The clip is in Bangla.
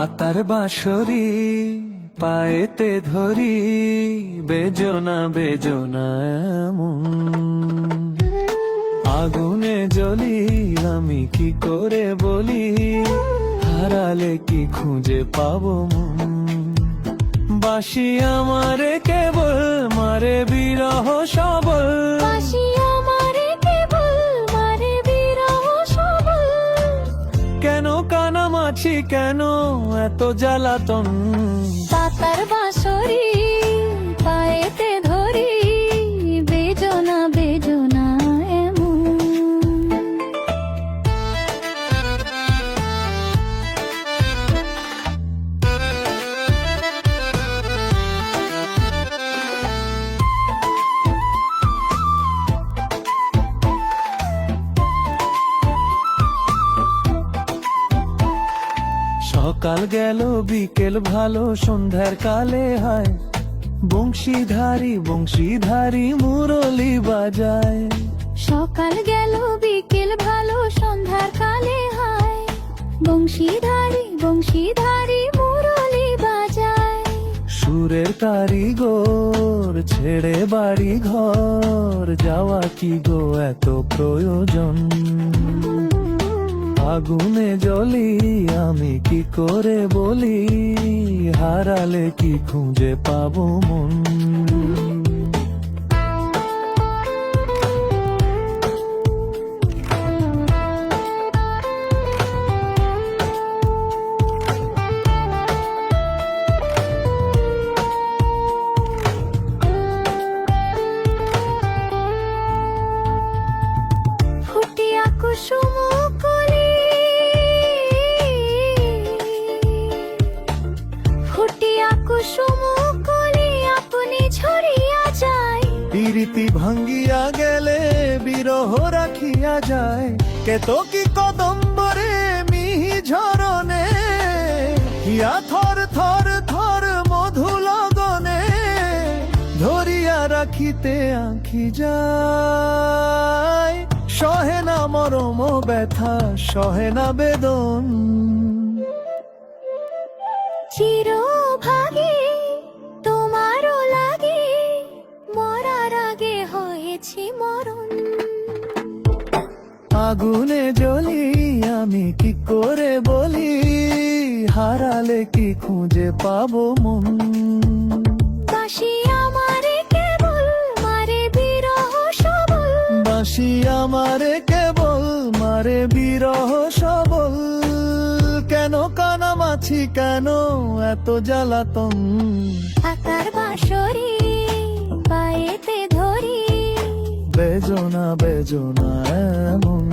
পাতার বাঁশরি পায়েতে ধরি, বেজনা বেজনা এমন। আগুনে জ্বলি আমি কি করে বলি, হারালে কি খুঁজে পাবো মন। বাঁশি আমারে কেবল মারে বিরহ সবল, বাঁশি আমারে কেবল মারে বিরহ সবল। কেন কানামাছি কেন এত জ্বালাতন। পাতার বাঁশরি পায়েতে ধরি, বেজনা বেজনা এমন। সকাল গেল বিকেল ভালো সন্ধ্যার কালে হায়, বংশীধারী বংশীধারী মুরলি বাজায়। সকাল গেল বিকেল ভালো সন্ধ্যার কালে হায়, বংশীধারী বংশীধারী মুরলি বাজায়। সুরের কারিগর ছেড়ে বাড়ি ঘর, যাওয়া কি গো এত প্রয়োজন। আগুনে জ্বলি আমি কি করে বলি, হারালে কি খুঁজে পাবো মন। ফুটিয়া কুসুম কলি, ফুটিয়া কুসুম কলি আপনি ছড়িয়া যায়। প্রীতি ভাঙ্গিয়া গেলে বিরহ রাখিয়া যায়, কেতকী কদম্বরে মিহি ঝরনে, হিয়া থর থর থর মধু লগনে, ধরিয়া রাখিতে আঁখি যায়। সহে না মরম ব্যথা সহে না বেদন, চিরভাগে তোমারও লাগে, মরার আগে হয়েছি মরণ। আগুনে জ্বলি আমি কি করে বলি, হারালে কি খুঁজে পাবো মন। বাঁশি আমারে কেবল মারে বিরহ সবল, বাঁশি আমারে কেবল মারে বিরহ সবল। কেন কানামাছি কেন এত জ্বালাতন। পাতার বাঁশরি পায়েতে ধরি, বেজনা বেজনা এমন।